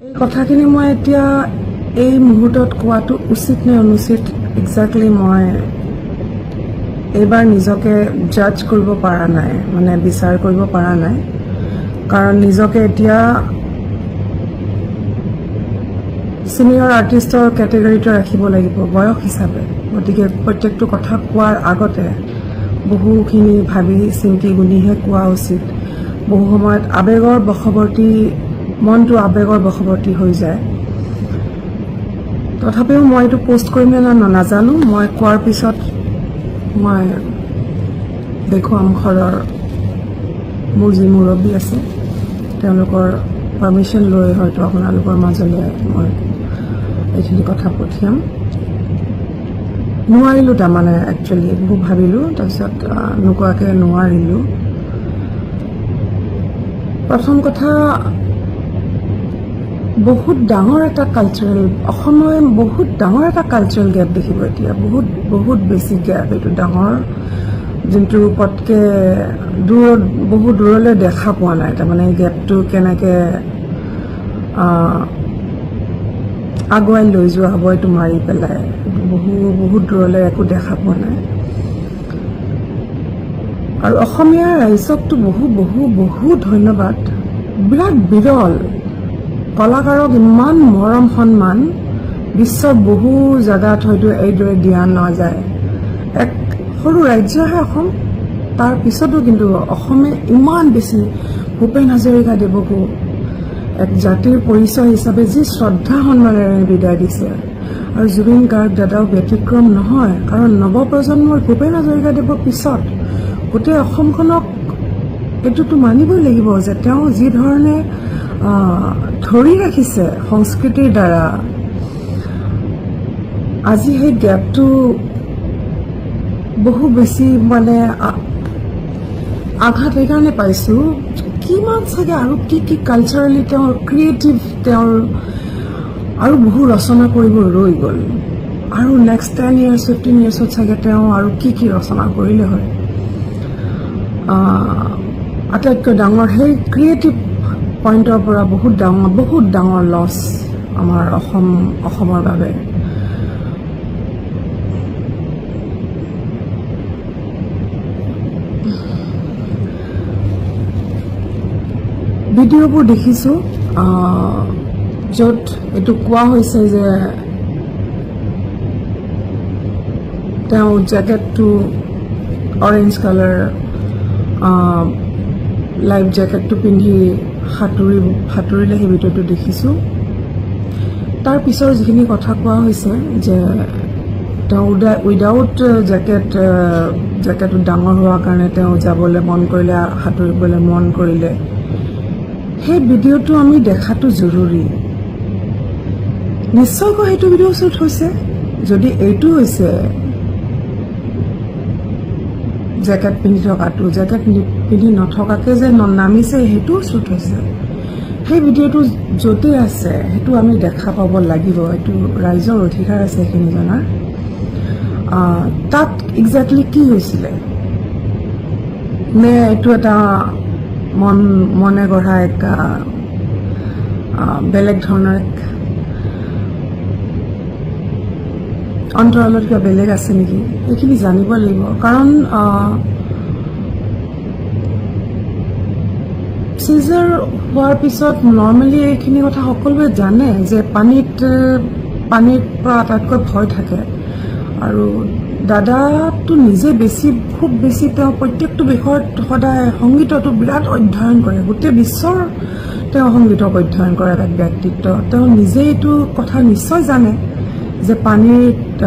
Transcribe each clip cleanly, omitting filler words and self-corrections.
এই কথাখিনি মই এতিয়া এই মুহূৰ্তত কোৱাটো উচিত নে অনুচিত এক্সাক্টলি মই এইবাৰ নিজকে জাজ কৰিব পৰা নাই, মানে বিচাৰ কৰিব পৰা নাই। কাৰণ নিজকে এতিয়া সিনিয়ৰ আৰ্টিষ্টৰ কেটেগৰীটো ৰাখিব লাগিব বয়স হিচাপে। গতিকে প্ৰত্যেকটো কথা কোৱাৰ আগতে বহুখিনি ভাবি চিন্তি গুণিহে কোৱা উচিত। বহু সময়ত আৱেগৰ বশৱৰ্তী, মনটো আৱেগৰ বশৱৰ্তী হৈ যায়। তথাপিও মই এইটো পোষ্ট কৰিম নে নাজানো। মই কোৱাৰ পিছত মই দেখুৱাম ঘৰৰ মোৰ যি মুৰব্বী আছে তেওঁলোকৰ পাৰ্মিশ্যন লৈ হয়তো আপোনালোকৰ মাজলৈ মই এইখিনি কথা পঠিয়াম। নোৱাৰিলোঁ তাৰমানে একচুৱেলি বহুত ভাবিলোঁ, তাৰপিছত নোকোৱাকৈ নোৱাৰিলোঁ। প্ৰথম কথা, বহুত ডাঙৰ এটা কালচাৰেল, অসমে বহুত ডাঙৰ এটা কালচাৰেল গেপ দেখিব এতিয়া, বহুত বেছি গেপ। এইটো ডাঙৰ যোনটো পটকৈ বহুত দূৰলৈ দেখা পোৱা নাই। তাৰমানে এই গেপটো কেনেকৈ আগুৱাই লৈ যোৱা হ'ব এইটো মাৰি পেলাই বহুত দূৰলৈ একো দেখা পোৱা নাই। আৰু অসমীয়া ৰাইজকতো বহু ধন্যবাদ। বিৰাট বিৰল কলাকাৰক ইমান মৰম সন্মান বিশ্বৰ বহু জেগাত হয়তো এইদৰে দিয়া নাযায়। এক সৰু ৰাজ্যহে অসম, তাৰ পিছতো কিন্তু অসমে ইমান বেছি ভূপেন হাজৰিকাদেৱকো এক জাতিৰ পৰিচয় হিচাপে যি শ্ৰদ্ধা সন্মানেৰে বিদায় দিছে। আৰু জুবিন গাৰ্গ দাদাও ব্যতিক্ৰম নহয়, কাৰণ নৱপ্ৰজন্মৰ ভূপেন হাজৰিকাদেৱৰ পিছত গোটেই অসমখনক এইটোতো মানিবই লাগিব যে তেওঁ যি ধৰণে ধৰি ৰাখিছে সংস্কৃতিৰ দ্বাৰা, আজি সেই গেপটো বহু বেছি মানে আঘাত সেইকাৰণে পাইছোঁ। কিমান চাগে আৰু কি কালচাৰেলি তেওঁৰ ক্ৰিয়েটিভ, তেওঁৰ আৰু বহু ৰচনা কৰিব ৰৈ গ'ল। আৰু নেক্সট 10 years 15 yearsত চাগে তেওঁ আৰু কি ৰচনা কৰিলে হয়। আটাইতকৈ ডাঙৰ সেই ক্ৰিয়েটিভ পইণ্টৰ পৰা বহুত ডাঙৰ লছ আমাৰ অসমৰ বাবে। ভিডিঅ'বোৰ দেখিছোঁ য'ত এইটো কোৱা হৈছে যে তেওঁ জেকেটটো অৰেঞ্জ কালাৰ লাইফ জেকেটটো পিন্ধি সাঁতুৰিলে সেই ভিডিঅ'টো দেখিছোঁ। তাৰ পিছৰ যিখিনি কথা কোৱা হৈছে যে তেওঁ উইদাউট জেকেটটো ডাঙৰ হোৱাৰ কাৰণে তেওঁ যাবলৈ মন কৰিলে, সাঁতুৰিবলৈ মন কৰিলে, সেই ভিডিঅ'টো আমি দেখাটো জৰুৰী। নিশ্চয়কৈ সেইটো ভিডিঅ' শ্বুট হৈছে। যদি এইটো হৈছে জেকেট পিন্ধি থকাটো, জেকেট পিন্ধি নথকাকৈ যে নামিছে সেইটোও শ্বুট হৈছে। সেই ভিডিঅ'টো য'তেই আছে সেইটো আমি দেখা পাব লাগিব। এইটো ৰাইজৰ অধিকাৰ আছে সেইখিনি জনাৰ। তাত এক্সেক্টলি কি হৈছিলে, নে এইটো এটা মনে গঢ়া এক বেলেগ ধৰণৰ এক অন্তৰালত কিবা বেলেগ আছে নেকি, এইখিনি জানিব লাগিব। কাৰণ চিজাৰ হোৱাৰ পিছত নৰ্মেলি এইখিনি কথা সকলোৱে জানে যে পানীৰ পৰা আটাইতকৈ ভয় থাকে। আৰু দাদাটো নিজে খুব বেছি তেওঁ প্ৰত্যেকটো বিষয়ত সদায় সংগীততো বিৰাট অধ্যয়ন কৰে। গোটেই বিশ্বৰ তেওঁ সংগীতক অধ্যয়ন কৰে এটা ব্যক্তিত্ব। তেওঁ নিজে এইটো কথা নিশ্চয় জানে যে পানীত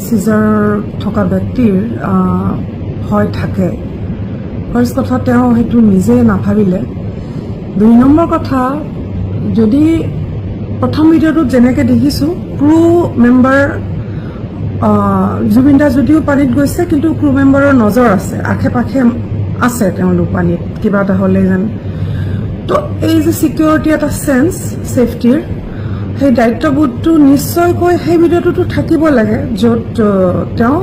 চিজাৰ থকা ব্যক্তিৰ ভয় থাকে। ফাৰ্ষ্ট কথা, তেওঁ সেইটো নিজে নাভাবিলে। 2 নম্বৰ কথা, যদি প্ৰথম ভিডিঅ'টোত যেনেকৈ দেখিছোঁ ক্ৰু মেম্বাৰ জুবিন দা যদিও পানীত গৈছে, কিন্তু ক্ৰু মেম্বাৰৰ নজৰ আছে, আশে পাশে আছে তেওঁলোক পানীত কিবা এটা হ'লে যেন। তো এই যে ছিকিউৰিটি এটা চেন্স ছেফটিৰ, সেই দায়িত্ববোধটো নিশ্চয়কৈ সেই ভিডিঅ'টোতো থাকিব লাগে, য'ত তেওঁ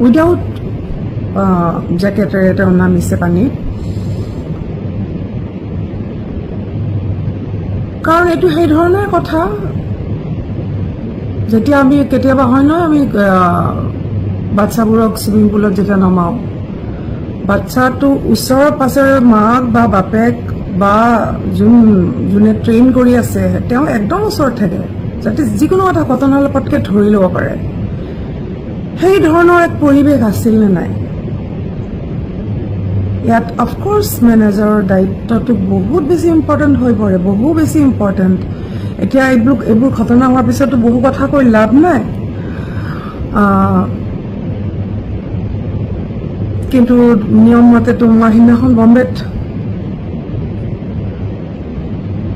উইদাউট জেকেটেৰে তেওঁ নামিছে পানীত। কাৰণ এইটো সেই ধৰণৰ কথা যেতিয়া আমি কেতিয়াবা হয় নহয় আমি বাচ্চাবোৰক ছুইমিং পুলত যেতিয়া নমাওঁ বাচ্চাটো ওচৰৰ পাছৰে মাক বা বাপেক বা যোনে ট্ৰেইন কৰি আছে তেওঁ একদম ওচৰত থাকে যাতে যিকোনো এটা ঘটনা হ'লে পটকৈ ধৰি ল'ব পাৰে সেই ধৰণৰ এক পৰিৱেশ আছিল নে নাই ইয়াত অফক'ৰ্ছ মেনেজাৰৰ দায়িত্বটো বহুত বেছি ইম্পৰ্টেণ্ট হৈ পৰে বহু বেছি ইম্পৰ্টেণ্ট এতিয়া এইবোৰ ঘটনা হোৱাৰ পিছতো বহু কথা কৈ লাভ নাই কিন্তু নিয়ম মতেতো মই সিদিনাখন বম্বেত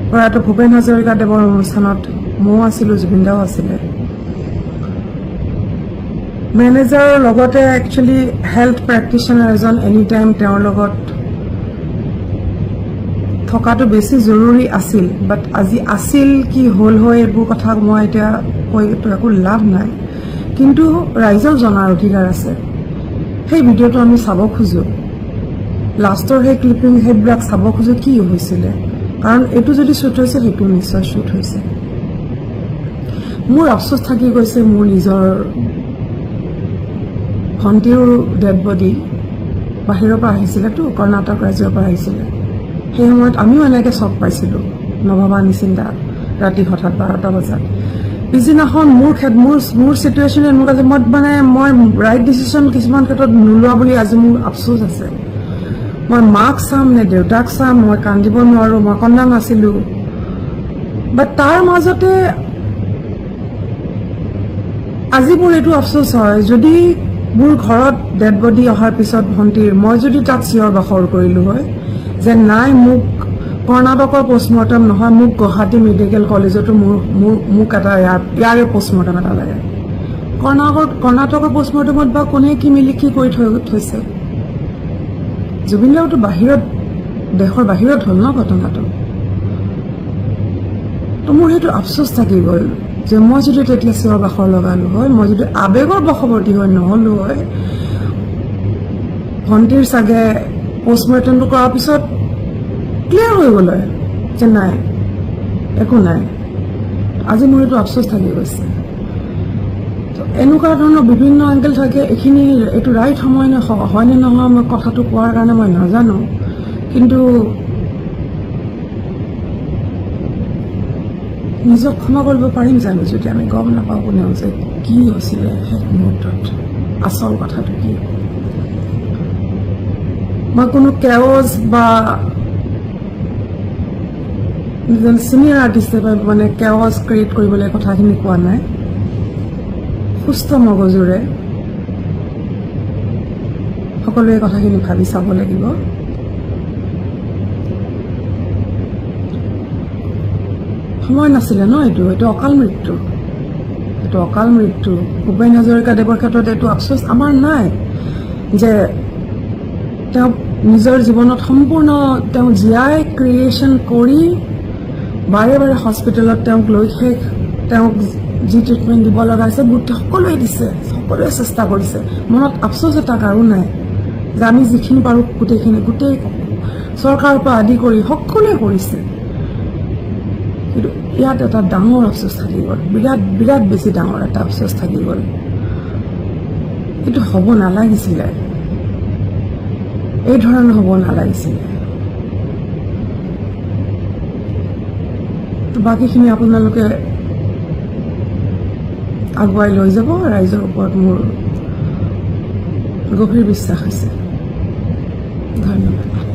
প্ৰয়াত ভূপেন হাজৰিকাদেৱৰ অনুষ্ঠানত ময়ো আছিলোঁ জুবিন দাও আছিলে মেনেজাৰৰ লগতে একচুৱেলি হেল্থ প্ৰেক্টিশ্যনাৰ এজন এনি টাইম তেওঁৰ লগত থকাটো বেছি জৰুৰী আছিল বাট আজি আছিল কি হ'ল হয় এইবোৰ কথা মই এতিয়া কৈতো একো লাভ নাই কিন্তু ৰাইজক জনাৰ অধিকাৰ আছে সেই ভিডিঅ'টো আমি চাব খোজোঁ লাষ্টৰ সেই ক্লিপিং সেইবিলাক চাব খোজোঁ কি হৈছিলে কাৰণ এইটো যদি শ্বুট হৈছে সেইটো নিশ্চয় শ্বুট হৈছে মোৰ আফচোচ থাকি গৈছে মোৰ নিজৰ ভণ্টিৰো ডেড বডি বাহিৰৰ পৰা আহিছিলেতো কৰ্ণাটক ৰাজ্যৰ পৰা আহিছিলে সেই সময়ত আমিও এনেকৈ চক পাইছিলোঁ নভবা নিচিন্তা ৰাতি হঠাৎ 12টা বজাত পিছদিনাখন মোৰ চিটুৱেশ্যনে মোক আজি মই ৰাইট ডিচিশ্যন কিছুমান ক্ষেত্ৰত নোলোৱা বুলি আজি মোৰ আফচোচ আছে মই মাক চাম নে দেউতাক চাম মই কান্দিব নোৱাৰোঁ মই কন্দা নাছিলোঁ বাট তাৰ মাজতে আজি মোৰ এইটো আফচোচ হয় যদি মোৰ ঘৰত ডেড বডি অহাৰ পিছত ভণ্টিৰ মই যদি তাত চিঞৰ বাখৰ কৰিলোঁ হয় যে নাই মোক কৰ্ণাটকৰ পষ্টমৰ্টম নহয় মোক গুৱাহাটী মেডিকেল কলেজতো মোক এটা ইয়াৰে পষ্টমৰ্টম এটা লাগে কৰ্ণাটকৰ পষ্টমৰ্টমত বা কোনে কি মিলি কি কৰি থৈছে জুবিন দাওতো দেশৰ বাহিৰত হ'ল ন ঘটনাটো তো মোৰ সেইটো আফচোচ থাকি গ'ল যে মই যদি তেতিয়া চিঞৰ বাখৰ লগালোঁ হয় মই যদি আৱেগৰ বশৱৰ্তী হৈ নহ'লোঁ হয় ভণ্টিৰ চাগে পষ্টমৰ্টমটো কৰাৰ পিছত ক্লিয়াৰ হৈ গ'ল হয় যে নাই একো নাই আজি মোৰ এইটো আফচোচ থাকি গৈছে এনেকুৱা ধৰণৰ বিভিন্ন এংগেল থাকে এইটো ৰাইট সময় হয়নে নহয় মই কথাটো কোৱাৰ কাৰণে মই নাজানো কিন্তু নিজক ক্ষমা কৰিব পাৰিম জানো যদি আমি গম নাপাওঁ কোনেও যে কি হৈছিলে সেই মুহূৰ্তত আচল কথাটো কি মই কোনো কেওজ বা এজন চিনিয়ৰ আৰ্টিষ্টে মানে কেওজ ক্ৰিয়েট কৰিবলৈ কথাখিনি কোৱা নাই সুস্থ মগজুৰে সকলোৱে কথাখিনি ভাবি চাব লাগিব সময় নাছিলে ন এইটো অকাল মৃত্যু ভূপেন হাজৰিকাদেৱৰ ক্ষেত্ৰত এইটো আফচোচ আমাৰ নাই যে তেওঁ নিজৰ জীৱনত সম্পূৰ্ণ তেওঁ জীয়াই ক্ৰিয়েশ্যন কৰি বাৰে বাৰে হস্পিটেলত তেওঁক লৈ তেওঁক যি ট্ৰিটমেণ্ট দিব লগা হৈছে সকলোৱে দিছে সকলোৱে চেষ্টা কৰিছে মনত আফচোচ এটা কাৰো নাই যে আমি যিখিনি পাৰোঁ গোটেই চৰকাৰৰ পৰা আদি কৰি সকলোৱে কৰিছে কিন্তু ইয়াত এটা ডাঙৰ আফচোচ থাকি গ'ল বিৰাট বেছি ডাঙৰ এটা আফচোচ থাকি গ'ল এইটো হ'ব নালাগিছিলে এই ধৰণৰ হ'ব নালাগিছিলে বাকীখিনি আপোনালোকে আগুৱাই লৈ যাব ৰাইজৰ ওপৰত মোৰ গভীৰ বিশ্বাস আছে ধন্যবাদ